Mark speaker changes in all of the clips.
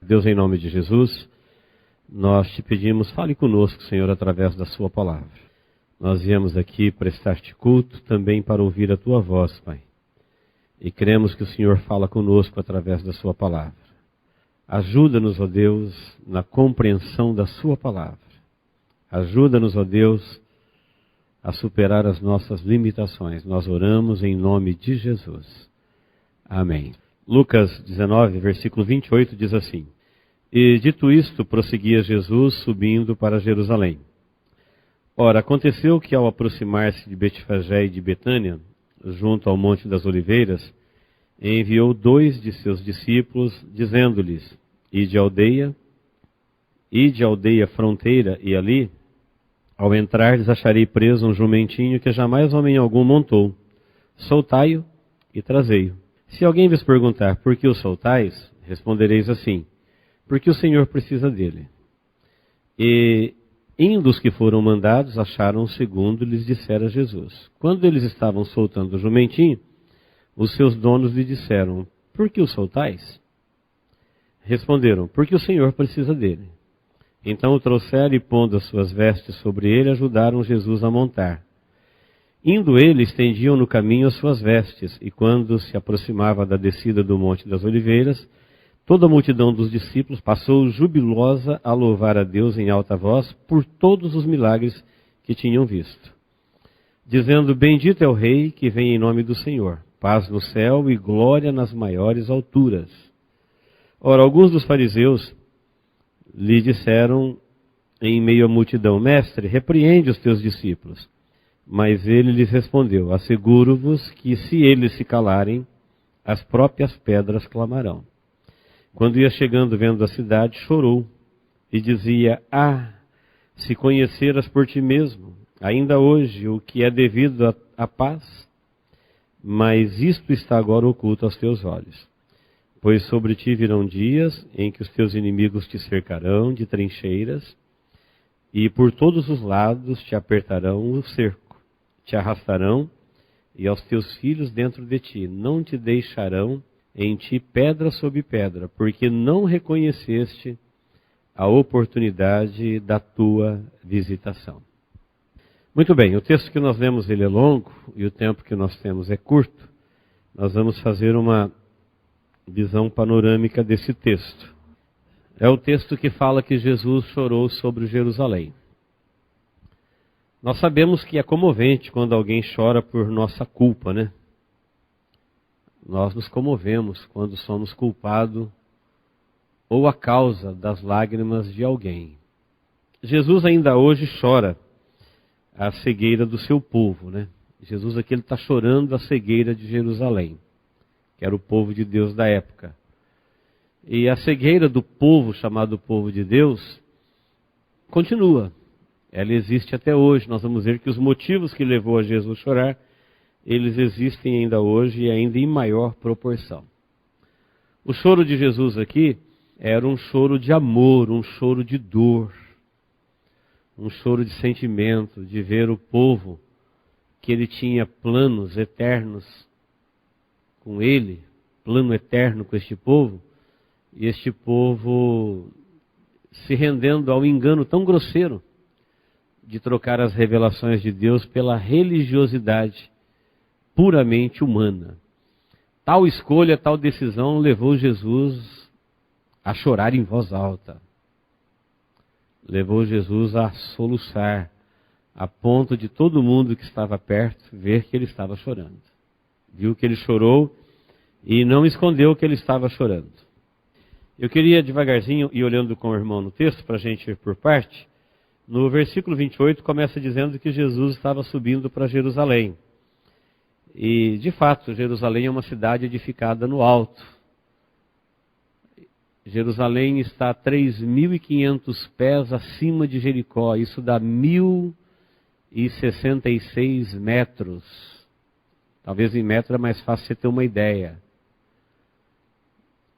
Speaker 1: Deus, em nome de Jesus, nós te pedimos, fale conosco, Senhor, através da sua palavra. Nós viemos aqui prestar-te culto também para ouvir a tua voz, Pai. E cremos que o Senhor fala conosco através da sua palavra. Ajuda-nos, ó Deus, na compreensão da sua palavra. Ajuda-nos, ó Deus, a superar as nossas limitações. Nós oramos em nome de Jesus. Amém. Lucas 19, versículo 28 diz assim: E dito isto, prosseguia Jesus subindo para Jerusalém. Ora, aconteceu que ao aproximar-se de Betfagé e de Betânia, junto ao Monte das Oliveiras, enviou 2 de seus discípulos, dizendo-lhes: Ide à aldeia fronteira, e ali, ao entrardes, acharei preso um jumentinho que jamais homem algum montou. Soltai-o e trazei-o. Se alguém vos perguntar por que o soltais, respondereis assim: porque o Senhor precisa dele. E indo os que foram mandados, acharam segundo lhes dissera Jesus. Quando eles estavam soltando o jumentinho, os seus donos lhe disseram: por que o soltais? Responderam: porque o Senhor precisa dele. Então o trouxeram e, pondo as suas vestes sobre ele, ajudaram Jesus a montar. Indo ele, estendiam no caminho as suas vestes, e quando se aproximava da descida do Monte das Oliveiras, toda a multidão dos discípulos passou jubilosa a louvar a Deus em alta voz por todos os milagres que tinham visto, dizendo: bendito é o Rei que vem em nome do Senhor, paz no céu e glória nas maiores alturas. Ora, alguns dos fariseus lhe disseram em meio à multidão: mestre, repreende os teus discípulos. Mas ele lhes respondeu: asseguro-vos que se eles se calarem, as próprias pedras clamarão. Quando ia chegando vendo a cidade, chorou e dizia: se conheceras por ti mesmo, ainda hoje, o que é devido à paz, mas isto está agora oculto aos teus olhos. Pois sobre ti virão dias em que os teus inimigos te cercarão de trincheiras, e por todos os lados te apertarão o cerco, te arrastarão, e aos teus filhos dentro de ti. Não te deixarão em ti pedra sobre pedra, porque não reconheceste a oportunidade da tua visitação. Muito bem, o texto que nós lemos ele é longo, e o tempo que nós temos é curto. Nós vamos fazer uma visão panorâmica desse texto. É o texto que fala que Jesus chorou sobre Jerusalém. Nós sabemos que é comovente quando alguém chora por nossa culpa, né? Nós nos comovemos quando somos culpados ou a causa das lágrimas de alguém. Jesus ainda hoje chora a cegueira do seu povo, né? Jesus aqui está chorando a cegueira de Jerusalém, que era o povo de Deus da época. E a cegueira do povo, chamado povo de Deus, continua. Ela existe até hoje. Nós vamos ver que os motivos que levou a Jesus a chorar, eles existem ainda hoje e ainda em maior proporção. O choro de Jesus aqui era um choro de amor, um choro de dor, um choro de sentimento, de ver o povo que ele tinha planos eternos com ele, plano eterno com este povo, e este povo se rendendo ao engano tão grosseiro de trocar as revelações de Deus pela religiosidade puramente humana. Tal escolha, tal decisão levou Jesus a chorar em voz alta. Levou Jesus a soluçar, a ponto de todo mundo que estava perto ver que ele estava chorando. Viu que ele chorou e não escondeu que ele estava chorando. Eu queria devagarzinho ir olhando com o irmão no texto, para a gente ir por parte. No versículo 28 começa dizendo que Jesus estava subindo para Jerusalém. E, de fato, Jerusalém é uma cidade edificada no alto. Jerusalém está a 3.500 pés acima de Jericó. Isso dá 1.066 metros. Talvez em metro é mais fácil você ter uma ideia.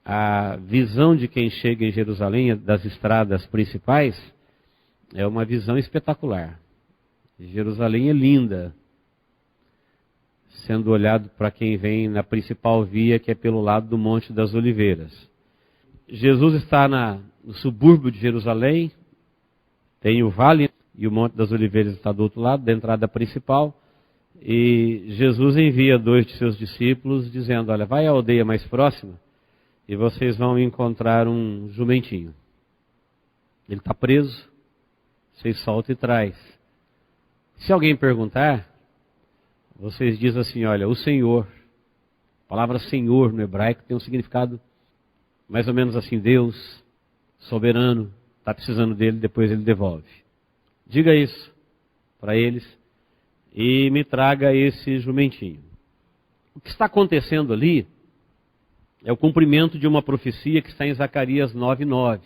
Speaker 1: A visão de quem chega em Jerusalém, das estradas principais, é uma visão espetacular. Jerusalém é linda, sendo olhado para quem vem na principal via, que é pelo lado do Monte das Oliveiras. Jesus está no subúrbio de Jerusalém, tem o vale e o Monte das Oliveiras está do outro lado, da entrada principal, e Jesus envia 2 de seus discípulos dizendo, olha, vai à aldeia mais próxima e vocês vão encontrar um jumentinho. Ele está preso, vocês soltam e traz. Se alguém perguntar, vocês dizem assim, olha, o Senhor, a palavra Senhor no hebraico tem um significado mais ou menos assim, Deus, soberano, está precisando dele, depois ele devolve. Diga isso para eles e me traga esse jumentinho. O que está acontecendo ali é o cumprimento de uma profecia que está em Zacarias 9:9.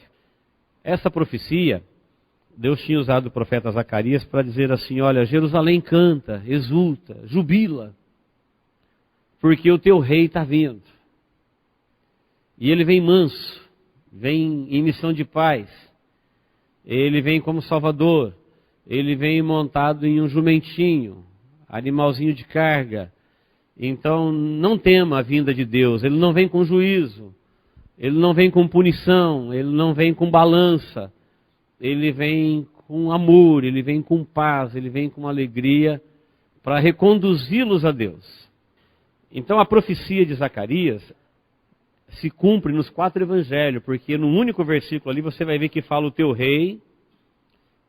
Speaker 1: Essa profecia, Deus tinha usado o profeta Zacarias para dizer assim, olha, Jerusalém canta, exulta, jubila, porque o teu rei está vindo. E ele vem manso, vem em missão de paz, ele vem como salvador, ele vem montado em um jumentinho, animalzinho de carga. Então não tema a vinda de Deus, ele não vem com juízo, ele não vem com punição, ele não vem com balança, ele vem com amor, ele vem com paz, ele vem com alegria para reconduzi-los a Deus. Então a profecia de Zacarias se cumpre nos 4 evangelhos, porque no único versículo ali você vai ver que fala o teu rei.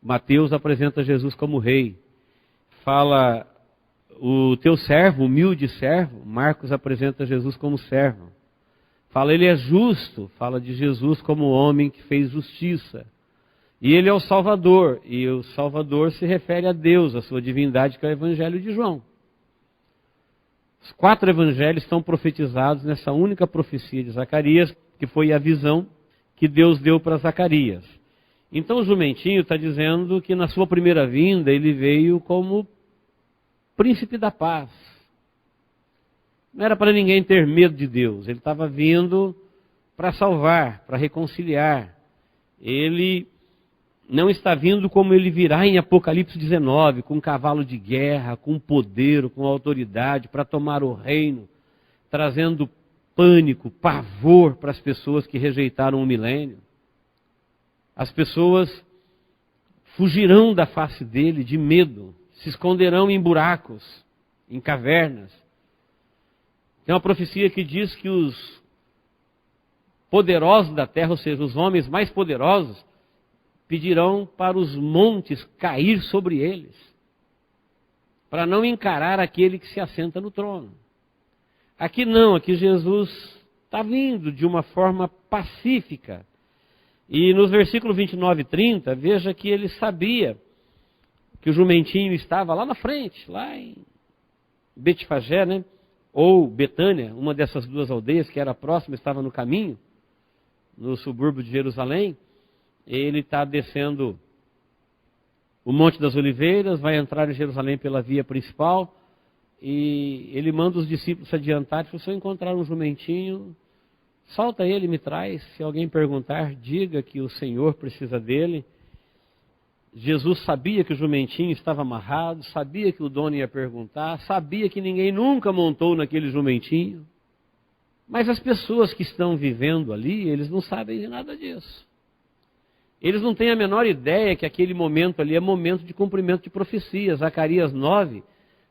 Speaker 1: Mateus apresenta Jesus como rei. Fala o teu servo, humilde servo. Marcos apresenta Jesus como servo. Fala ele é justo. Fala de Jesus como homem que fez justiça. E ele é o Salvador. E o Salvador se refere a Deus, a sua divindade, que é o evangelho de João. Os 4 evangelhos estão profetizados nessa única profecia de Zacarias, que foi a visão que Deus deu para Zacarias. Então o jumentinho está dizendo que na sua primeira vinda ele veio como príncipe da paz. Não era para ninguém ter medo de Deus, ele estava vindo para salvar, para reconciliar. Ele não está vindo como ele virá em Apocalipse 19, com um cavalo de guerra, com poder, com autoridade, para tomar o reino, trazendo pânico, pavor para as pessoas que rejeitaram o milênio. As pessoas fugirão da face dele de medo, se esconderão em buracos, em cavernas. Tem uma profecia que diz que os poderosos da terra, ou seja, os homens mais poderosos, pedirão para os montes cair sobre eles, para não encarar aquele que se assenta no trono. Aqui não, aqui Jesus está vindo de uma forma pacífica. E nos versículos 29 e 30, veja que ele sabia que o jumentinho estava lá na frente, lá em Betfagé, né? Ou Betânia, uma dessas 2 aldeias que era próxima, estava no caminho, no subúrbio de Jerusalém. Ele está descendo o Monte das Oliveiras, vai entrar em Jerusalém pela via principal, e ele manda os discípulos se adiantar. Se eu encontrar um jumentinho, solta ele e me traz. Se alguém perguntar, diga que o Senhor precisa dele. Jesus sabia que o jumentinho estava amarrado, sabia que o dono ia perguntar, sabia que ninguém nunca montou naquele jumentinho. Mas as pessoas que estão vivendo ali, eles não sabem de nada disso. Eles não têm a menor ideia que aquele momento ali é momento de cumprimento de profecias. Zacarias 9,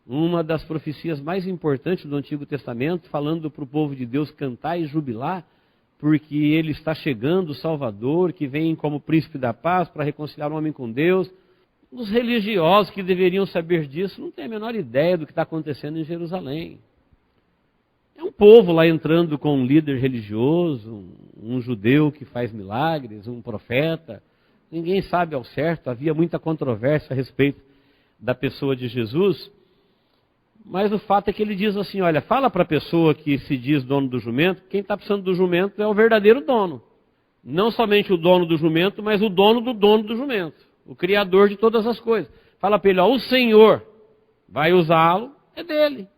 Speaker 1: uma das profecias mais importantes do Antigo Testamento, falando para o povo de Deus cantar e jubilar, porque ele está chegando, o Salvador, que vem como príncipe da paz para reconciliar o homem com Deus. Os religiosos que deveriam saber disso não têm a menor ideia do que está acontecendo em Jerusalém. É um povo lá entrando com um líder religioso, um judeu que faz milagres, um profeta. Ninguém sabe ao certo, havia muita controvérsia a respeito da pessoa de Jesus. Mas o fato é que ele diz assim, olha, fala para a pessoa que se diz dono do jumento, quem está precisando do jumento é o verdadeiro dono. Não somente o dono do jumento, mas o dono do jumento. O criador de todas as coisas. Fala para ele, ó, o Senhor vai usá-lo, é dele.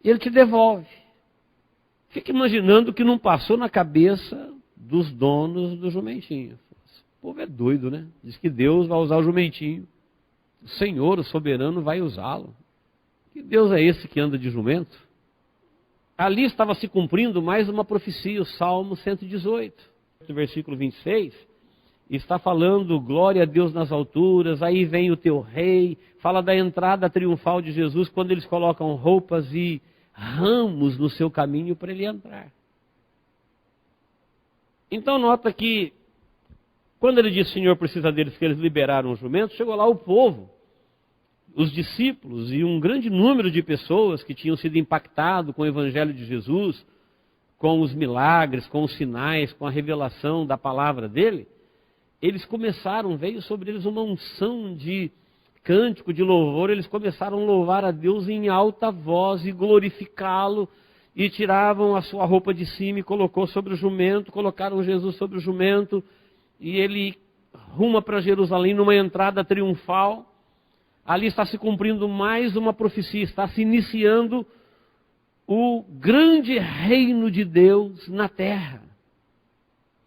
Speaker 1: E ele te devolve. Fica imaginando o que não passou na cabeça dos donos do jumentinho. O povo é doido, né? Diz que Deus vai usar o jumentinho. O Senhor, o soberano, vai usá-lo. Que Deus é esse que anda de jumento? Ali estava se cumprindo mais uma profecia, o Salmo 118. no versículo 26, está falando glória a Deus nas alturas, aí vem o teu rei, fala da entrada triunfal de Jesus, quando eles colocam roupas e ramos no seu caminho para ele entrar. Então nota que, quando ele diz, Senhor, precisa deles, que eles liberaram o jumento, chegou lá o povo, os discípulos e um grande número de pessoas que tinham sido impactados com o evangelho de Jesus, com os milagres, com os sinais, com a revelação da palavra dele, eles começaram, veio sobre eles uma unção de cântico, de louvor, eles começaram a louvar a Deus em alta voz e glorificá-lo, e tiravam a sua roupa de cima e colocou sobre o jumento, colocaram Jesus sobre o jumento, e ele ruma para Jerusalém numa entrada triunfal. Ali está se cumprindo mais uma profecia, está se iniciando o grande reino de Deus na terra.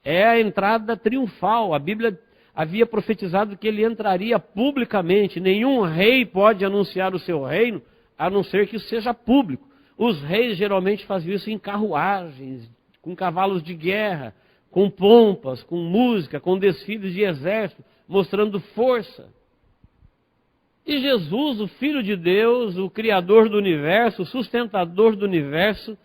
Speaker 1: É a entrada triunfal. A Bíblia havia profetizado que ele entraria publicamente. Nenhum rei pode anunciar o seu reino, a não ser que isso seja público. Os reis geralmente faziam isso em carruagens, com cavalos de guerra, com pompas, com música, com desfiles de exército, mostrando força. E Jesus, o Filho de Deus, o Criador do universo, o sustentador do universo,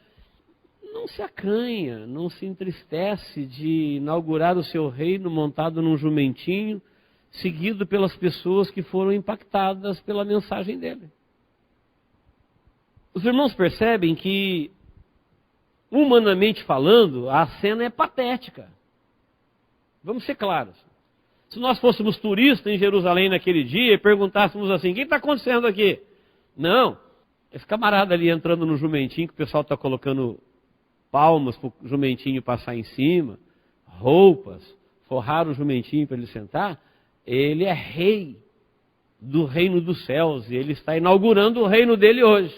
Speaker 1: não se acanha, não se entristece de inaugurar o seu reino montado num jumentinho, seguido pelas pessoas que foram impactadas pela mensagem dele. Os irmãos percebem que, humanamente falando, a cena é patética. Vamos ser claros. Se nós fôssemos turistas em Jerusalém naquele dia e perguntássemos assim, o que está acontecendo aqui? Não, esse camarada ali entrando no jumentinho, que o pessoal está colocando palmas para o jumentinho passar em cima, roupas, forrar o jumentinho para ele sentar, ele é rei do reino dos céus, e ele está inaugurando o reino dele hoje.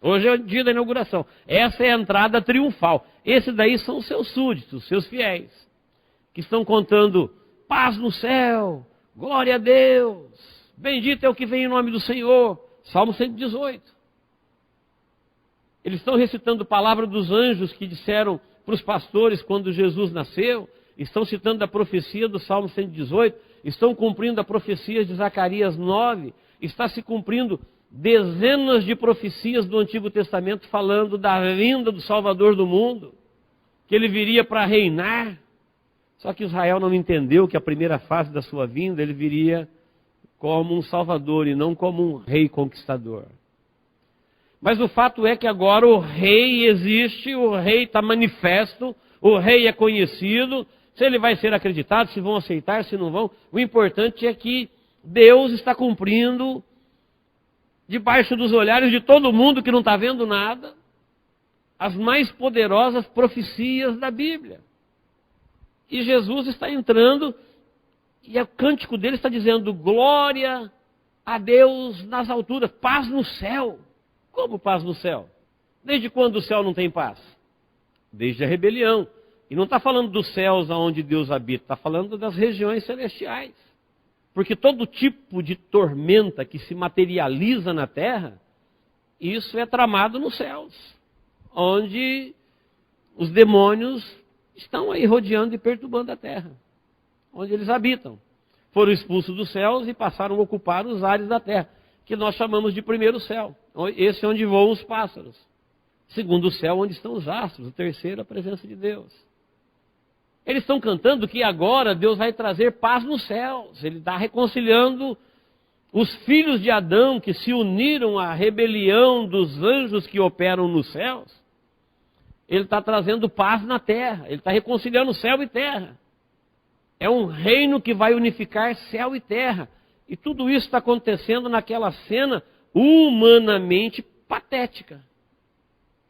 Speaker 1: Hoje é o dia da inauguração. Essa é a entrada triunfal. Esses daí são os seus súditos, seus fiéis, que estão contando paz no céu, glória a Deus, bendito é o que vem em nome do Senhor. Salmo 118. Eles estão recitando a palavra dos anjos que disseram para os pastores quando Jesus nasceu, estão citando a profecia do Salmo 118, estão cumprindo a profecia de Zacarias 9, está se cumprindo dezenas de profecias do Antigo Testamento falando da vinda do Salvador do mundo, que ele viria para reinar. Só que Israel não entendeu que a primeira fase da sua vinda ele viria como um salvador e não como um rei conquistador. Mas o fato é que agora o rei existe, o rei está manifesto, o rei é conhecido. Se ele vai ser acreditado, se vão aceitar, se não vão, o importante é que Deus está cumprindo debaixo dos olhares de todo mundo que não está vendo nada, as mais poderosas profecias da Bíblia. E Jesus está entrando, e o cântico dele está dizendo, glória a Deus nas alturas, paz no céu. Como paz no céu? Desde quando o céu não tem paz? Desde a rebelião. E não está falando dos céus onde Deus habita, está falando das regiões celestiais. Porque todo tipo de tormenta que se materializa na terra, isso é tramado nos céus, onde os demônios estão aí rodeando e perturbando a terra, onde eles habitam. Foram expulsos dos céus e passaram a ocupar os ares da terra, que nós chamamos de primeiro céu. Esse é onde voam os pássaros. Segundo céu, onde estão os astros. O terceiro, a presença de Deus. Eles estão cantando que agora Deus vai trazer paz nos céus. Ele está reconciliando os filhos de Adão que se uniram à rebelião dos anjos que operam nos céus. Ele está trazendo paz na terra. Ele está reconciliando céu e terra. É um reino que vai unificar céu e terra. E tudo isso está acontecendo naquela cena humanamente patética.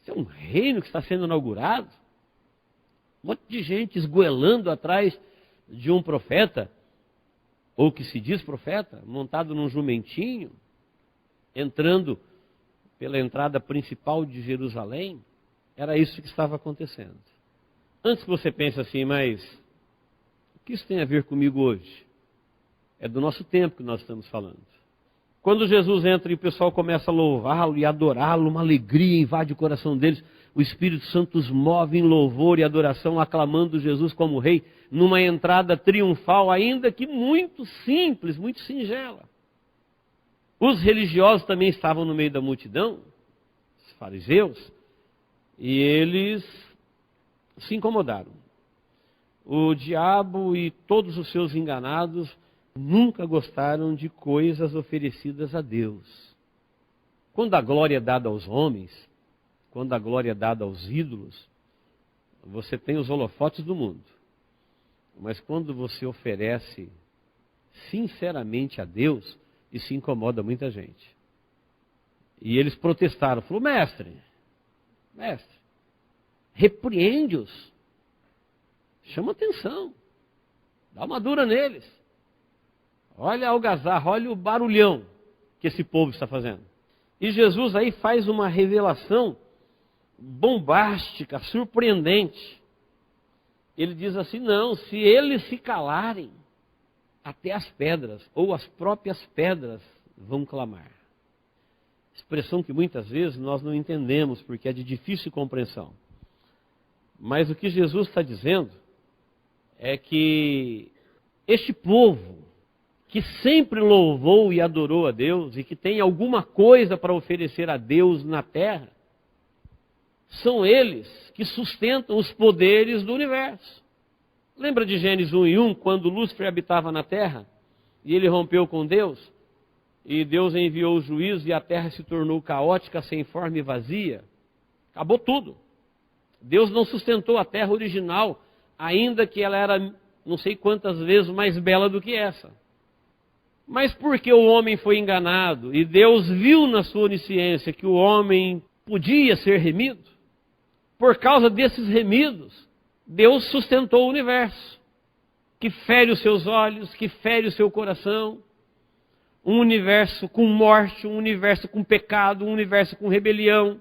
Speaker 1: Isso é um reino que está sendo inaugurado. Um monte de gente esgoelando atrás de um profeta, ou que se diz profeta, montado num jumentinho, entrando pela entrada principal de Jerusalém. Era isso que estava acontecendo. Antes que você pense assim, mas o que isso tem a ver comigo hoje? É do nosso tempo que nós estamos falando. Quando Jesus entra e o pessoal começa a louvá-lo e adorá-lo, uma alegria invade o coração deles. O Espírito Santo os move em louvor e adoração, aclamando Jesus como rei, numa entrada triunfal, ainda que muito simples, muito singela. Os religiosos também estavam no meio da multidão, os fariseus, e eles se incomodaram. O diabo e todos os seus enganados nunca gostaram de coisas oferecidas a Deus. Quando a glória é dada aos homens, quando a glória é dada aos ídolos, você tem os holofotes do mundo. Mas quando você oferece sinceramente a Deus, isso incomoda muita gente. E eles protestaram, falou, mestre, repreende-os, chama atenção, dá uma dura neles. Olha a algazarra, olha o barulhão que esse povo está fazendo. E Jesus aí faz uma revelação bombástica, surpreendente. Ele diz assim, não, se eles se calarem, até as pedras, ou as próprias pedras vão clamar. Expressão que muitas vezes nós não entendemos, porque é de difícil compreensão. Mas o que Jesus está dizendo é que este povo, que sempre louvou e adorou a Deus, e que tem alguma coisa para oferecer a Deus na terra, são eles que sustentam os poderes do universo. Lembra de Gênesis 1:1, quando Lúcifer habitava na terra, e ele rompeu com Deus, e Deus enviou o juízo, e a terra se tornou caótica, sem forma e vazia? Acabou tudo. Deus não sustentou a terra original, ainda que ela era não sei quantas vezes mais bela do que essa. Mas porque o homem foi enganado, e Deus viu na sua onisciência que o homem podia ser remido, por causa desses remidos, Deus sustentou o universo, que fere os seus olhos, que fere o seu coração, um universo com morte, um universo com pecado, um universo com rebelião,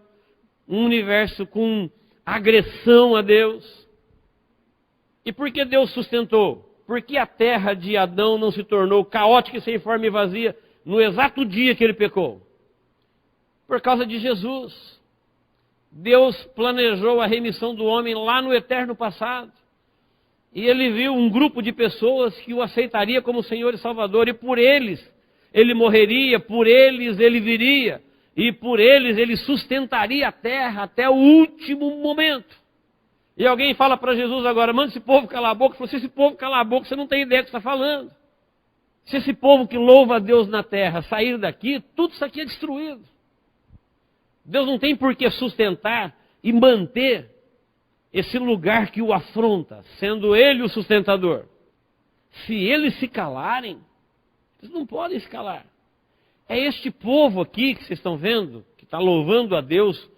Speaker 1: um universo com agressão a Deus. E por que Deus sustentou? Porque a terra de Adão não se tornou caótica e sem forma e vazia no exato dia que ele pecou? Por causa de Jesus. Deus planejou a remissão do homem lá no eterno passado. E ele viu um grupo de pessoas que o aceitaria como Senhor e Salvador. E por eles ele morreria, por eles ele viria. E por eles ele sustentaria a terra até o último momento. E alguém fala para Jesus agora, manda esse povo calar a boca. Ele falou, se esse povo calar a boca, você não tem ideia do que está falando. Se esse povo que louva a Deus na terra sair daqui, tudo isso aqui é destruído. Deus não tem por que sustentar e manter esse lugar que o afronta, sendo Ele o sustentador. Se eles se calarem, eles não podem se calar. É este povo aqui que vocês estão vendo, que está louvando a Deus,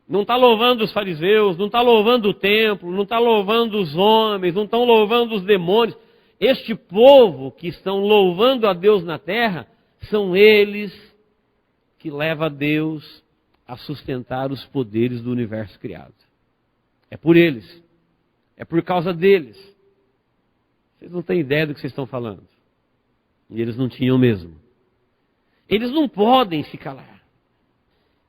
Speaker 1: não está louvando os fariseus, não está louvando o templo, não está louvando os homens, não estão louvando os demônios. Este povo que estão louvando a Deus na terra, são eles que levam a Deus a sustentar os poderes do universo criado. É por eles. É por causa deles. Vocês não têm ideia do que vocês estão falando. E eles não tinham mesmo. Eles não podem se calar.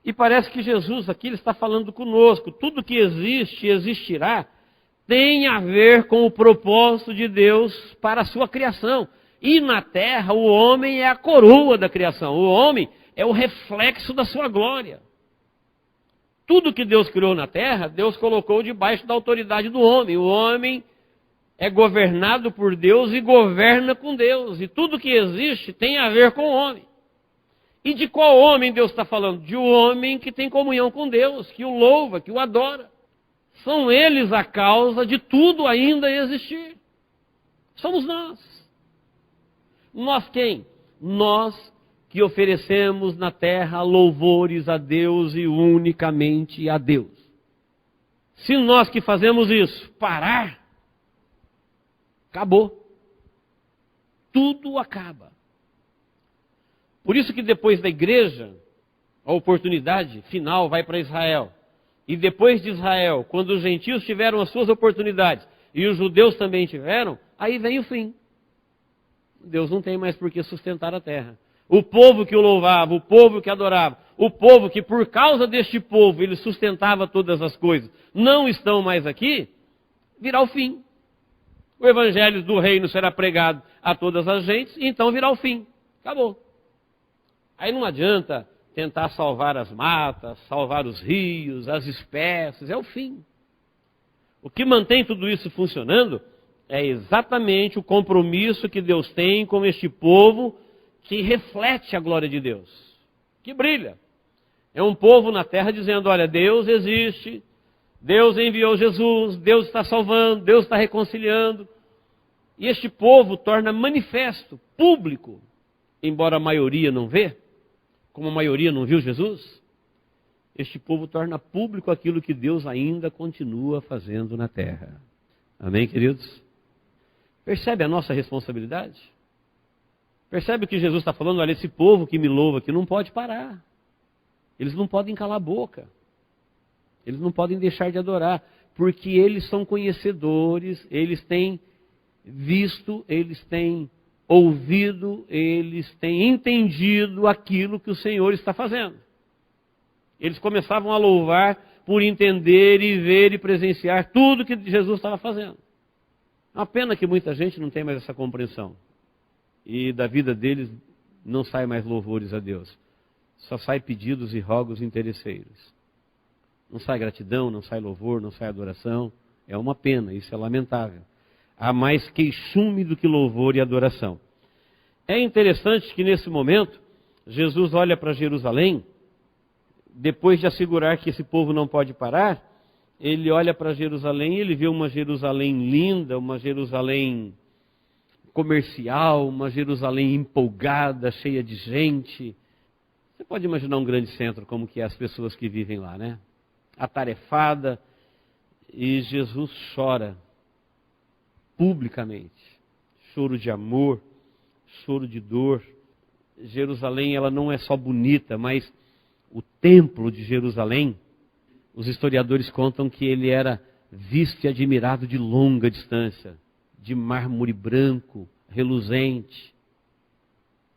Speaker 1: E parece que Jesus aqui ele está falando conosco. Tudo que existe e existirá tem a ver com o propósito de Deus para a sua criação. E na terra o homem é a coroa da criação. O homem é o reflexo da sua glória. Tudo que Deus criou na terra, Deus colocou debaixo da autoridade do homem. O homem é governado por Deus e governa com Deus. E tudo que existe tem a ver com o homem. E de qual homem Deus está falando? De um homem que tem comunhão com Deus, que o louva, que o adora. São eles a causa de tudo ainda existir. Somos nós. Nós quem? Nós que oferecemos na terra louvores a Deus e unicamente a Deus. Se nós que fazemos isso parar, acabou. Tudo acaba. Por isso que depois da igreja, a oportunidade final vai para Israel. E depois de Israel, quando os gentios tiveram as suas oportunidades e os judeus também tiveram, aí vem o fim. Deus não tem mais por que sustentar a terra. O povo que o louvava, o povo que adorava, o povo que por causa deste povo ele sustentava todas as coisas, não estão mais aqui, virá o fim. O evangelho do reino será pregado a todas as gentes, e então virá o fim. Acabou. Aí não adianta tentar salvar as matas, salvar os rios, as espécies, é o fim. O que mantém tudo isso funcionando é exatamente o compromisso que Deus tem com este povo que reflete a glória de Deus, que brilha. É um povo na terra dizendo, olha, Deus existe, Deus enviou Jesus, Deus está salvando, Deus está reconciliando. E este povo torna manifesto, público, embora a maioria não vê, como a maioria não viu Jesus, este povo torna público aquilo que Deus ainda continua fazendo na terra. Amém, queridos? Percebe a nossa responsabilidade? Percebe o que Jesus está falando? Olha, esse povo que me louva aqui não pode parar. Eles não podem calar a boca. Eles não podem deixar de adorar, porque eles são conhecedores, eles têm visto, eles têm ouvido, eles têm entendido aquilo que o Senhor está fazendo. Eles começavam a louvar por entender e ver e presenciar tudo que Jesus estava fazendo. É uma pena que muita gente não tem mais essa compreensão. E da vida deles não sai mais louvores a Deus. Só sai pedidos e rogos interesseiros. Não sai gratidão, não sai louvor, não sai adoração. É uma pena, isso é lamentável. Há mais queixume do que louvor e adoração. É interessante que nesse momento, Jesus olha para Jerusalém, depois de assegurar que esse povo não pode parar, ele olha para Jerusalém e ele vê uma Jerusalém linda, uma Jerusalém comercial, uma Jerusalém empolgada, cheia de gente. Você pode imaginar um grande centro como que é as pessoas que vivem lá, né? Atarefada, e Jesus chora publicamente. Choro de amor, choro de dor. Jerusalém, ela não é só bonita, mas o templo de Jerusalém, os historiadores contam que ele era visto e admirado de longa distância, de mármore branco, reluzente.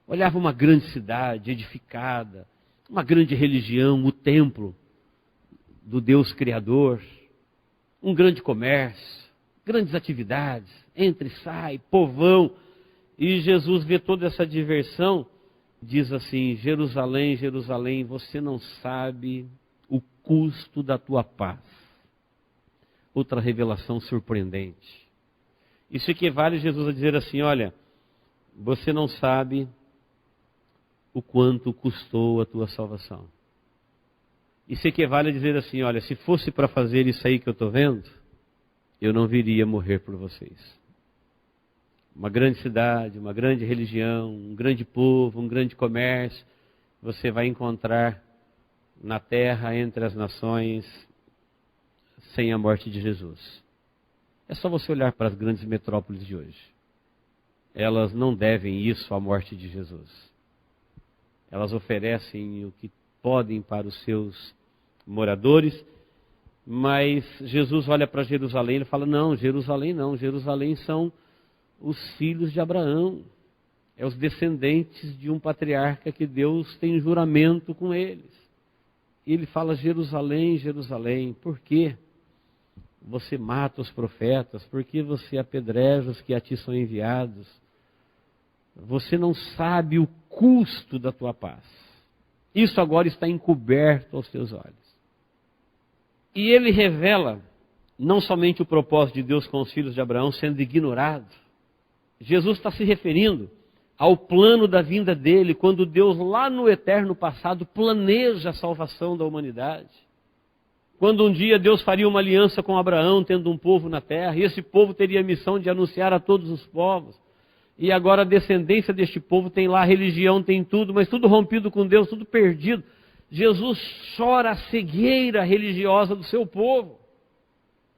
Speaker 1: Olhava uma grande cidade edificada, uma grande religião, o templo do Deus Criador, um grande comércio, grandes atividades, entra e sai, povão. E Jesus vê toda essa diversão, diz assim, Jerusalém, Jerusalém, você não sabe o custo da tua paz. Outra revelação surpreendente. Isso equivale a Jesus a dizer assim, olha, você não sabe o quanto custou a tua salvação. Isso equivale a dizer assim, olha, se fosse para fazer isso aí que eu estou vendo, eu não viria morrer por vocês. Uma grande cidade, uma grande religião, um grande povo, um grande comércio, você vai encontrar na terra, entre as nações, sem a morte de Jesus. É só você olhar para as grandes metrópoles de hoje. Elas não devem isso à morte de Jesus. Elas oferecem o que podem para os seus moradores, mas Jesus olha para Jerusalém e fala, não, Jerusalém são os filhos de Abraão, é os descendentes de um patriarca que Deus tem juramento com eles. E ele fala, Jerusalém, Jerusalém, por quê? Você mata os profetas, por que você apedreja os que a ti são enviados? Você não sabe o custo da tua paz. Isso agora está encoberto aos teus olhos. E ele revela não somente o propósito de Deus com os filhos de Abraão sendo ignorado. Jesus está se referindo ao plano da vinda dele, quando Deus lá no eterno passado planeja a salvação da humanidade. Quando um dia Deus faria uma aliança com Abraão, tendo um povo na terra, e esse povo teria a missão de anunciar a todos os povos. E agora a descendência deste povo tem lá religião, tem tudo, mas tudo rompido com Deus, tudo perdido. Jesus chora a cegueira religiosa do seu povo.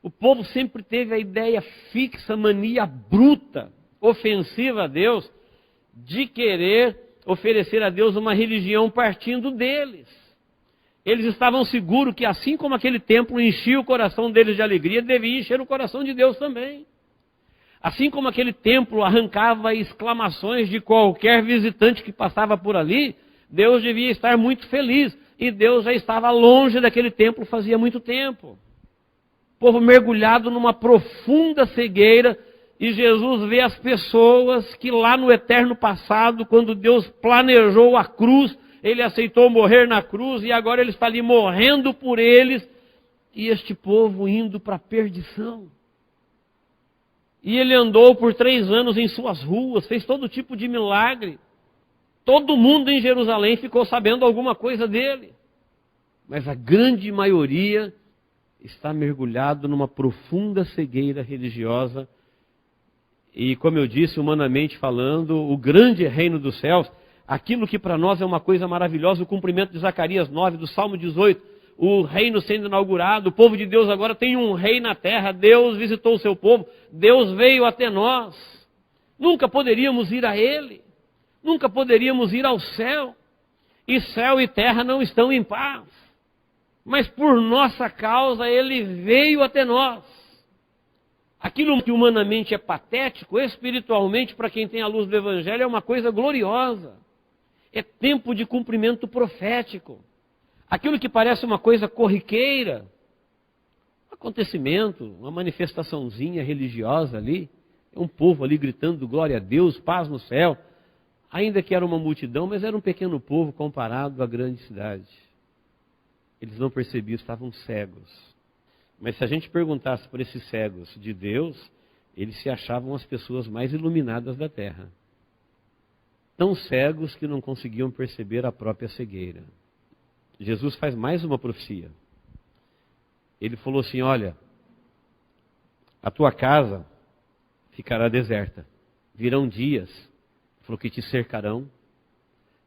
Speaker 1: O povo sempre teve a ideia fixa, mania bruta, ofensiva a Deus, de querer oferecer a Deus uma religião partindo deles. Eles estavam seguros que assim como aquele templo enchia o coração deles de alegria, devia encher o coração de Deus também. Assim como aquele templo arrancava exclamações de qualquer visitante que passava por ali, Deus devia estar muito feliz. E Deus já estava longe daquele templo fazia muito tempo. O povo mergulhado numa profunda cegueira, e Jesus vê as pessoas que lá no eterno passado, quando Deus planejou a cruz, Ele aceitou morrer na cruz, e agora Ele está ali morrendo por eles, e este povo indo para a perdição. E Ele andou por 3 anos em suas ruas, fez todo tipo de milagre. Todo mundo em Jerusalém ficou sabendo alguma coisa dele. Mas a grande maioria está mergulhado numa profunda cegueira religiosa. E como eu disse, humanamente falando, o grande reino dos céus, aquilo que para nós é uma coisa maravilhosa, o cumprimento de Zacarias 9, do Salmo 18, o reino sendo inaugurado, o povo de Deus agora tem um rei na terra, Deus visitou o seu povo, Deus veio até nós. Nunca poderíamos ir a Ele, nunca poderíamos ir ao céu, e céu e terra não estão em paz. Mas por nossa causa Ele veio até nós. Aquilo que humanamente é patético, espiritualmente, para quem tem a luz do Evangelho, é uma coisa gloriosa. É tempo de cumprimento profético. Aquilo que parece uma coisa corriqueira, um acontecimento, uma manifestaçãozinha religiosa ali, um povo ali gritando glória a Deus, paz no céu, ainda que era uma multidão, mas era um pequeno povo comparado à grande cidade. Eles não percebiam, estavam cegos. Mas se a gente perguntasse para esses cegos de Deus, eles se achavam as pessoas mais iluminadas da terra. Tão cegos que não conseguiam perceber a própria cegueira. Jesus faz mais uma profecia. Ele falou assim, olha, a tua casa ficará deserta. Virão dias, falou, que te cercarão,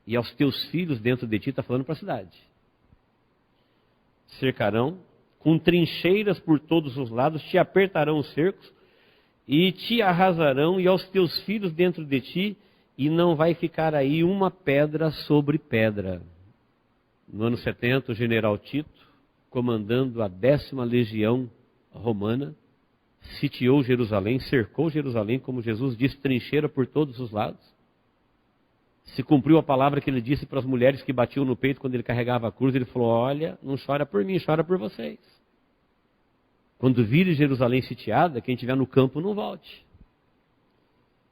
Speaker 1: e aos teus filhos dentro de ti, está falando para a cidade. Cercarão, com trincheiras por todos os lados, te apertarão os cercos, e te arrasarão, e aos teus filhos dentro de ti, e não vai ficar aí uma pedra sobre pedra. No ano 70, o general Tito, comandando a 10ª legião romana, sitiou Jerusalém, cercou Jerusalém, como Jesus disse, trincheira por todos os lados. Se cumpriu a palavra que ele disse para as mulheres que batiam no peito quando ele carregava a cruz, ele falou, olha, não chora por mim, chora por vocês. Quando vire Jerusalém sitiada, quem estiver no campo não volte.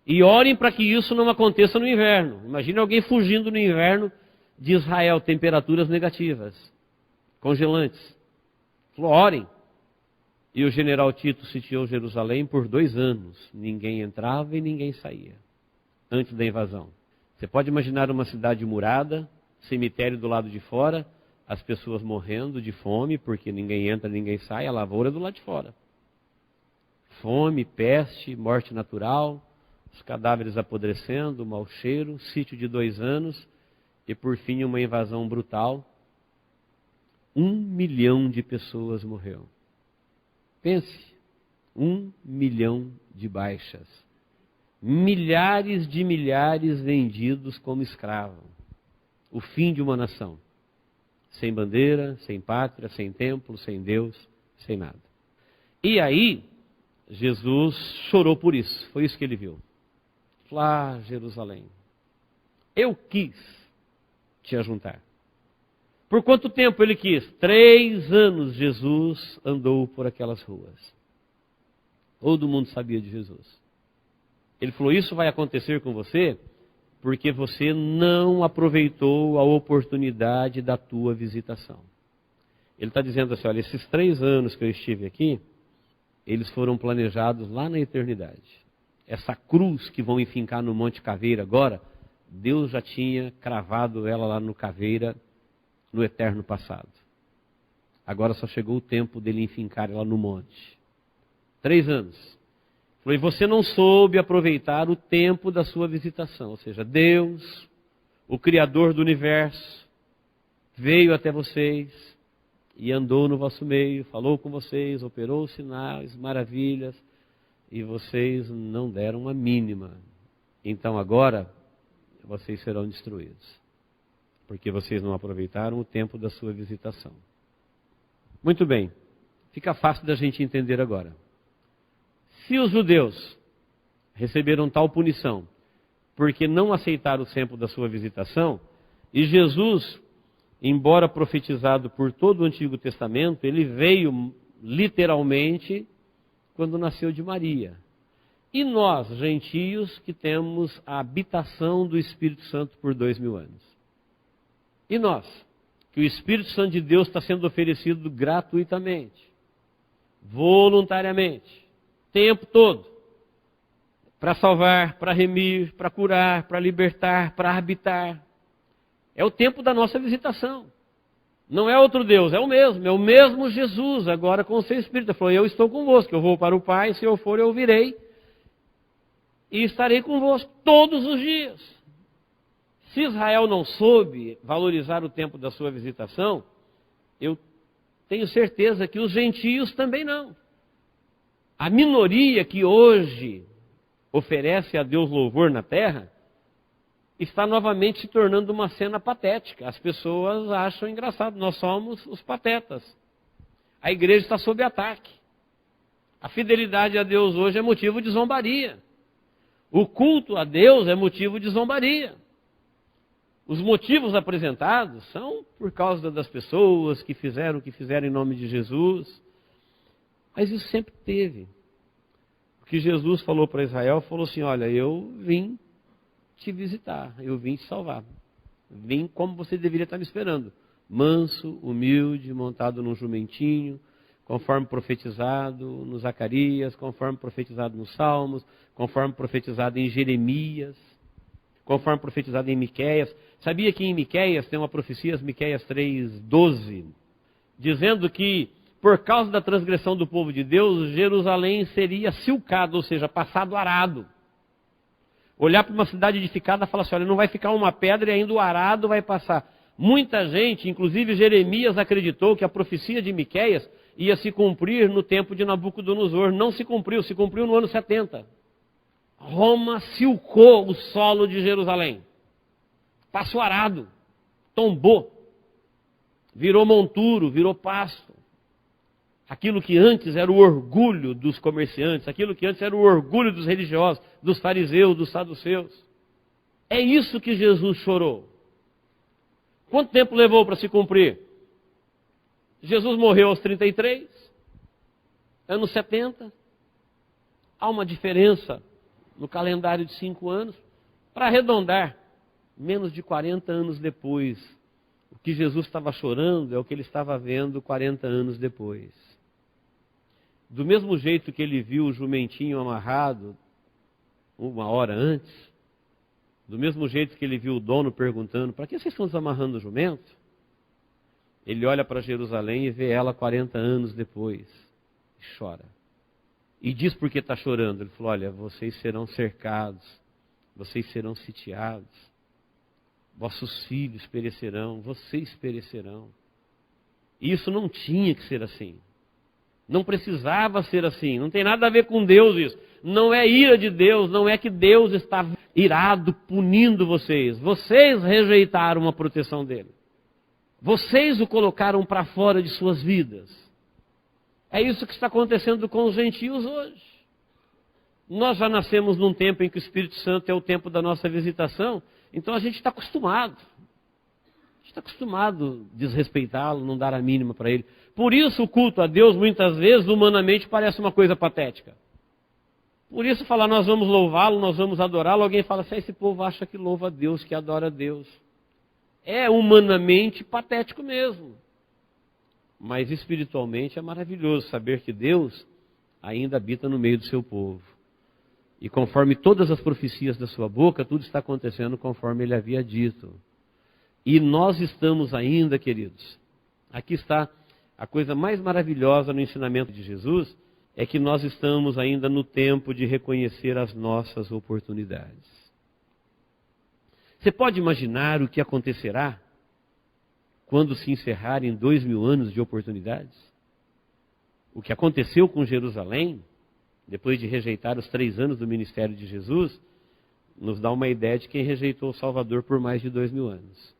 Speaker 1: E orem para que isso não aconteça no inverno. Imagine alguém fugindo no inverno de Israel, temperaturas negativas, congelantes. Falou, orem. E o general Tito sitiou Jerusalém por 2 anos. Ninguém entrava e ninguém saía, antes da invasão. Você pode imaginar uma cidade murada, cemitério do lado de fora, as pessoas morrendo de fome, porque ninguém entra, ninguém sai, a lavoura do lado de fora. Fome, peste, morte natural, os cadáveres apodrecendo, mau cheiro, sítio de 2 anos, e por fim uma invasão brutal. 1 milhão de pessoas morreu. Pense, 1 milhão de baixas. Milhares de milhares vendidos como escravos. O fim de uma nação. Sem bandeira, sem pátria, sem templo, sem Deus, sem nada. E aí, Jesus chorou por isso. Foi isso que ele viu. Lá, Jerusalém, eu quis te ajuntar. Por quanto tempo ele quis? 3 anos Jesus andou por aquelas ruas. Todo mundo sabia de Jesus. Ele falou, isso vai acontecer com você porque você não aproveitou a oportunidade da tua visitação. Ele está dizendo assim, olha, esses 3 anos que eu estive aqui, eles foram planejados lá na eternidade. Essa cruz que vão enfincar no Monte Caveira agora, Deus já tinha cravado ela lá no Caveira no eterno passado. Agora só chegou o tempo dele enfincar ela no monte. 3 anos. E você não soube aproveitar o tempo da sua visitação. Ou seja, Deus, o Criador do universo, veio até vocês e andou no vosso meio, falou com vocês, operou sinais, maravilhas, e vocês não deram a mínima. Então agora, vocês serão destruídos. Porque vocês não aproveitaram o tempo da sua visitação. Muito bem. Fica fácil da gente entender agora. Se os judeus receberam tal punição, porque não aceitaram o tempo da sua visitação. E Jesus, embora profetizado por todo o Antigo Testamento, ele veio literalmente quando nasceu de Maria. E nós, gentios, que temos a habitação do Espírito Santo por 2000 anos. E nós, que o Espírito Santo de Deus está sendo oferecido gratuitamente, voluntariamente, tempo todo, para salvar, para remir, para curar, para libertar, para habitar. É o tempo da nossa visitação. Não é outro Deus, é o mesmo Jesus, agora com o seu Espírito. Ele falou, eu estou convosco, eu vou para o Pai, se eu for eu virei e estarei convosco todos os dias. Se Israel não soube valorizar o tempo da sua visitação, eu tenho certeza que os gentios também não. A minoria que hoje oferece a Deus louvor na terra, está novamente se tornando uma cena patética. As pessoas acham engraçado, nós somos os patetas. A igreja está sob ataque. A fidelidade a Deus hoje é motivo de zombaria. O culto a Deus é motivo de zombaria. Os motivos apresentados são por causa das pessoas que fizeram o que fizeram em nome de Jesus. Mas isso sempre teve. O que Jesus falou para Israel, falou assim, olha, eu vim te visitar, eu vim te salvar. Vim como você deveria estar me esperando. Manso, humilde, montado num jumentinho, conforme profetizado no Zacarias, conforme profetizado nos Salmos, conforme profetizado em Jeremias, conforme profetizado em Miqueias. Sabia que em Miqueias tem uma profecia, Miqueias 3:12, dizendo que por causa da transgressão do povo de Deus, Jerusalém seria silcado, ou seja, passado arado. Olhar para uma cidade edificada e falar assim, olha, não vai ficar uma pedra e ainda o arado vai passar. Muita gente, inclusive Jeremias, acreditou que a profecia de Miqueias ia se cumprir no tempo de Nabucodonosor. Não se cumpriu no ano 70. Roma silcou o solo de Jerusalém. Passou arado, tombou, virou monturo, virou pasto. Aquilo que antes era o orgulho dos comerciantes, aquilo que antes era o orgulho dos religiosos, dos fariseus, dos saduceus. É isso que Jesus chorou. Quanto tempo levou para se cumprir? Jesus morreu aos 33, anos 70. Há uma diferença no calendário de 5 anos. Para arredondar, menos de 40 anos depois, o que Jesus estava chorando é o que ele estava vendo 40 anos depois. Do mesmo jeito que ele viu o jumentinho amarrado 1 hora antes, do mesmo jeito que ele viu o dono perguntando, para que vocês estão desamarrando o jumento? Ele olha para Jerusalém e vê ela 40 anos depois e chora. E diz por que está chorando. Ele falou, olha, vocês serão cercados, vocês serão sitiados, vossos filhos perecerão, vocês perecerão. E isso não tinha que ser assim. Não precisava ser assim, não tem nada a ver com Deus isso. Não é ira de Deus, não é que Deus está irado, punindo vocês. Vocês rejeitaram a proteção dele. Vocês o colocaram para fora de suas vidas. É isso que está acontecendo com os gentios hoje. Nós já nascemos num tempo em que o Espírito Santo é o tempo da nossa visitação, então a gente está acostumado. A gente está acostumado a desrespeitá-lo, não dar a mínima para ele. Por isso o culto a Deus, muitas vezes, humanamente, parece uma coisa patética. Por isso falar, nós vamos louvá-lo, nós vamos adorá-lo, alguém fala assim, esse povo acha que louva a Deus, que adora a Deus. É humanamente patético mesmo. Mas espiritualmente é maravilhoso saber que Deus ainda habita no meio do seu povo. E conforme todas as profecias da sua boca, tudo está acontecendo conforme ele havia dito. E nós estamos ainda, queridos, aqui está a coisa mais maravilhosa no ensinamento de Jesus, é que nós estamos ainda no tempo de reconhecer as nossas oportunidades. Você pode imaginar o que acontecerá quando se encerrarem 2000 anos de oportunidades? O que aconteceu com Jerusalém, depois de rejeitar os 3 anos do ministério de Jesus, nos dá uma ideia de quem rejeitou o Salvador por mais de 2000 anos.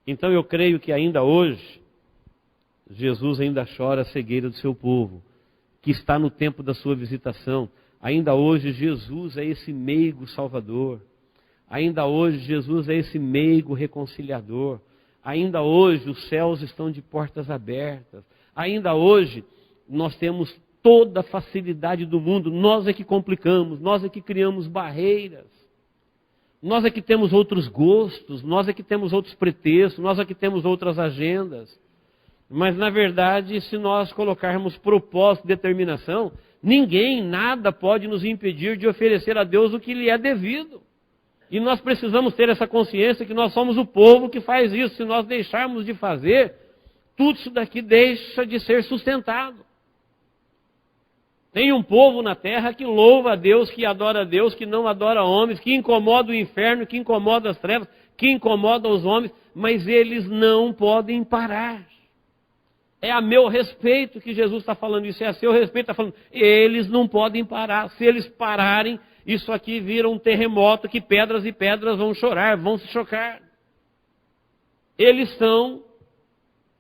Speaker 1: Então eu creio que ainda hoje, Jesus ainda chora a cegueira do seu povo, que está no tempo da sua visitação. Ainda hoje Jesus é esse meigo salvador. Ainda hoje Jesus é esse meigo reconciliador. Ainda hoje os céus estão de portas abertas. Ainda hoje nós temos toda a facilidade do mundo. Nós é que complicamos, nós é que criamos barreiras. Nós é que temos outros gostos, nós é que temos outros pretextos, nós é que temos outras agendas. Mas, na verdade, se nós colocarmos propósito e determinação, ninguém, nada pode nos impedir de oferecer a Deus o que lhe é devido. E nós precisamos ter essa consciência que nós somos o povo que faz isso. Se nós deixarmos de fazer, tudo isso daqui deixa de ser sustentado. Tem um povo na terra que louva a Deus, que adora a Deus, que não adora homens, que incomoda o inferno, que incomoda as trevas, que incomoda os homens, mas eles não podem parar. É a meu respeito que Jesus está falando isso, é a seu respeito está falando. Eles não podem parar. Se eles pararem, isso aqui vira um terremoto que pedras e pedras vão chorar, vão se chocar. Eles são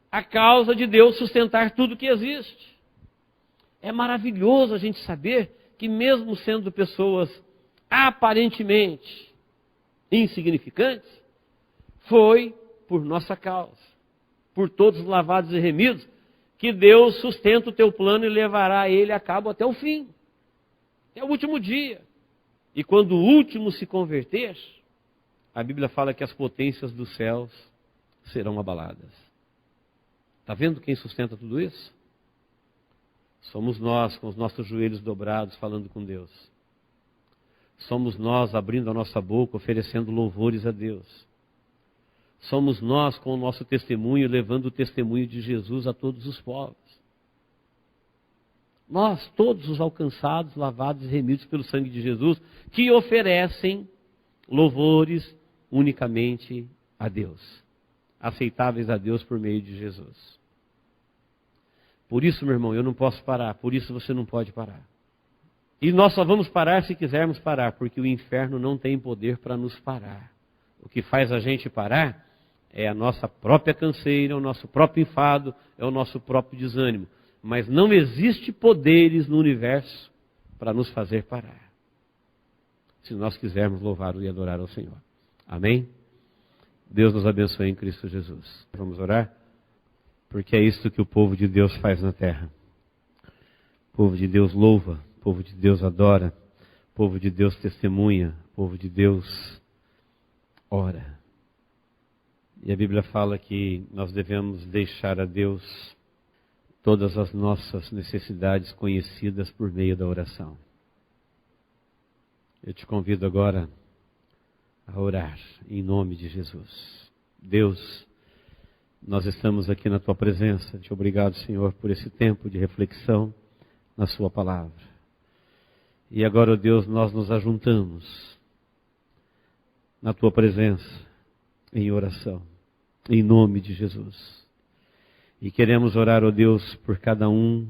Speaker 1: a causa de Deus sustentar tudo que existe. É maravilhoso a gente saber que mesmo sendo pessoas aparentemente insignificantes, foi por nossa causa, por todos lavados e remidos, que Deus sustenta o teu plano e levará ele a cabo até o fim, até o último dia. E quando o último se converter, a Bíblia fala que as potências dos céus serão abaladas. Está vendo quem sustenta tudo isso? Somos nós, com os nossos joelhos dobrados, falando com Deus. Somos nós abrindo a nossa boca, oferecendo louvores a Deus. Somos nós, com o nosso testemunho, levando o testemunho de Jesus a todos os povos. Nós, todos os alcançados, lavados e remidos pelo sangue de Jesus, que oferecem louvores unicamente a Deus, aceitáveis a Deus por meio de Jesus. Por isso, meu irmão, eu não posso parar, por isso você não pode parar. E nós só vamos parar se quisermos parar, porque o inferno não tem poder para nos parar. O que faz a gente parar é a nossa própria canseira, é o nosso próprio enfado, é o nosso próprio desânimo. Mas não existe poderes no universo para nos fazer parar, se nós quisermos louvar e adorar ao Senhor. Amém? Deus nos abençoe em Cristo Jesus. Vamos orar? Porque é isso que o povo de Deus faz na terra. O povo de Deus louva, o povo de Deus adora, o povo de Deus testemunha, o povo de Deus ora. E a Bíblia fala que nós devemos deixar a Deus todas as nossas necessidades conhecidas por meio da oração. Eu te convido agora a orar em nome de Jesus. Deus, nós estamos aqui na Tua presença. Te obrigado, Senhor, por esse tempo de reflexão na Sua palavra. E agora, ó Deus, nós nos ajuntamos na Tua presença em oração, em nome de Jesus. E queremos orar, ó Deus, por cada um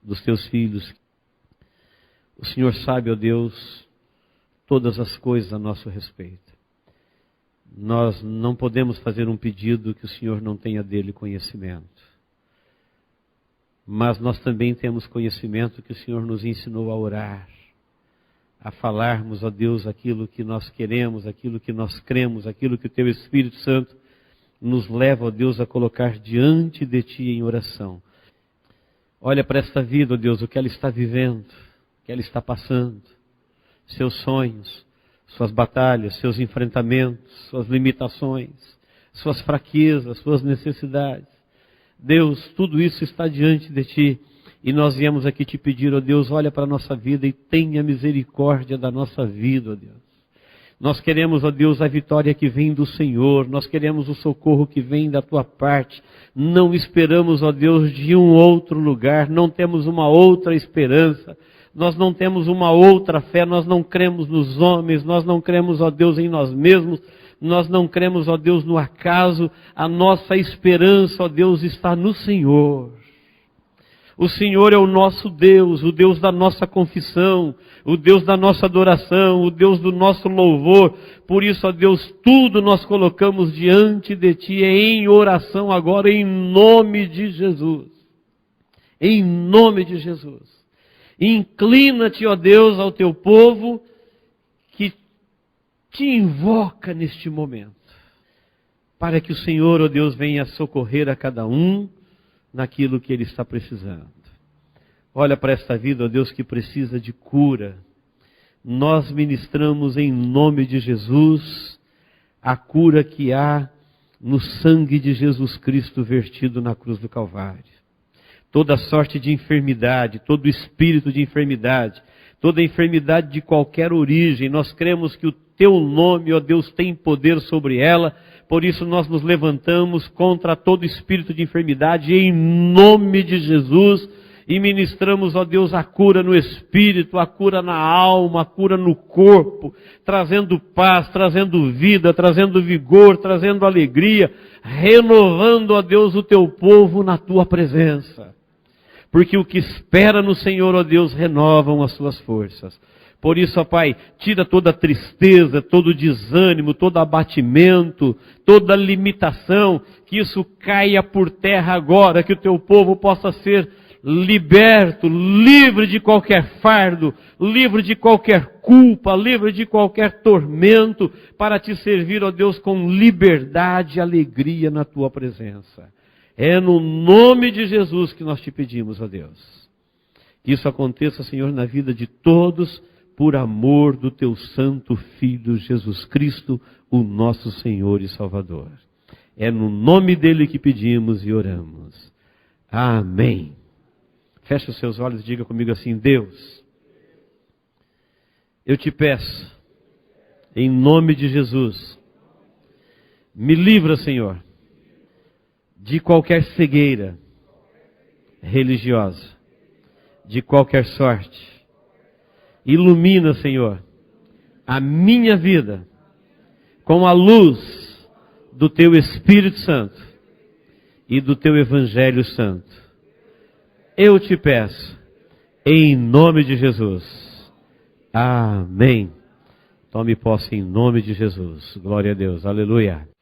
Speaker 1: dos Teus filhos. O Senhor sabe, ó Deus, todas as coisas a nosso respeito. Nós não podemos fazer um pedido que o Senhor não tenha dele conhecimento. Mas nós também temos conhecimento que o Senhor nos ensinou a orar, a falarmos, ó Deus, aquilo que nós queremos, aquilo que nós cremos, aquilo que o Teu Espírito Santo nos leva, ó Deus, a colocar diante de Ti em oração. Olha para esta vida, ó Deus, o que ela está vivendo, o que ela está passando, seus sonhos, suas batalhas, seus enfrentamentos, suas limitações, suas fraquezas, suas necessidades. Deus, tudo isso está diante de Ti. E nós viemos aqui te pedir, ó Deus, olha para a nossa vida e tenha misericórdia da nossa vida, ó Deus. Nós queremos, ó Deus, a vitória que vem do Senhor. Nós queremos o socorro que vem da Tua parte. Não esperamos, ó Deus, de um outro lugar. Não temos uma outra esperança. Nós não temos uma outra fé. Nós não cremos nos homens. Nós não cremos, ó Deus, em nós mesmos. Nós não cremos, ó Deus, no acaso. A nossa esperança, ó Deus, está no Senhor. O Senhor é o nosso Deus, o Deus da nossa confissão, o Deus da nossa adoração, o Deus do nosso louvor. Por isso, ó Deus, tudo nós colocamos diante de Ti em oração agora, em nome de Jesus. Em nome de Jesus. Inclina-te, ó Deus, ao teu povo que te invoca neste momento, para que o Senhor, ó Deus, venha socorrer a cada um naquilo que ele está precisando. Olha para esta vida, ó Deus, que precisa de cura. Nós ministramos em nome de Jesus a cura que há no sangue de Jesus Cristo vertido na cruz do Calvário. Toda sorte de enfermidade, todo espírito de enfermidade, toda enfermidade de qualquer origem, nós cremos que o teu nome, ó Deus, tem poder sobre ela, por isso nós nos levantamos contra todo espírito de enfermidade em nome de Jesus e ministramos, ó Deus, a cura no espírito, a cura na alma, a cura no corpo, trazendo paz, trazendo vida, trazendo vigor, trazendo alegria, renovando, ó Deus, o teu povo na tua presença. Porque o que espera no Senhor, ó Deus, renovam as suas forças. Por isso, ó Pai, tira toda tristeza, todo desânimo, todo abatimento, toda limitação, que isso caia por terra agora, que o teu povo possa ser liberto, livre de qualquer fardo, livre de qualquer culpa, livre de qualquer tormento, para te servir, ó Deus, com liberdade e alegria na tua presença. É no nome de Jesus que nós te pedimos, ó Deus. Que isso aconteça, Senhor, na vida de todos, por amor do teu santo Filho Jesus Cristo, o nosso Senhor e Salvador. É no nome dele que pedimos e oramos. Amém. Feche os seus olhos e diga comigo assim: Deus, eu te peço, em nome de Jesus, me livra, Senhor, de qualquer cegueira religiosa, de qualquer sorte. Ilumina, Senhor, a minha vida com a luz do teu Espírito Santo e do teu Evangelho Santo. Eu te peço, em nome de Jesus. Amém. Tome posse em nome de Jesus. Glória a Deus. Aleluia.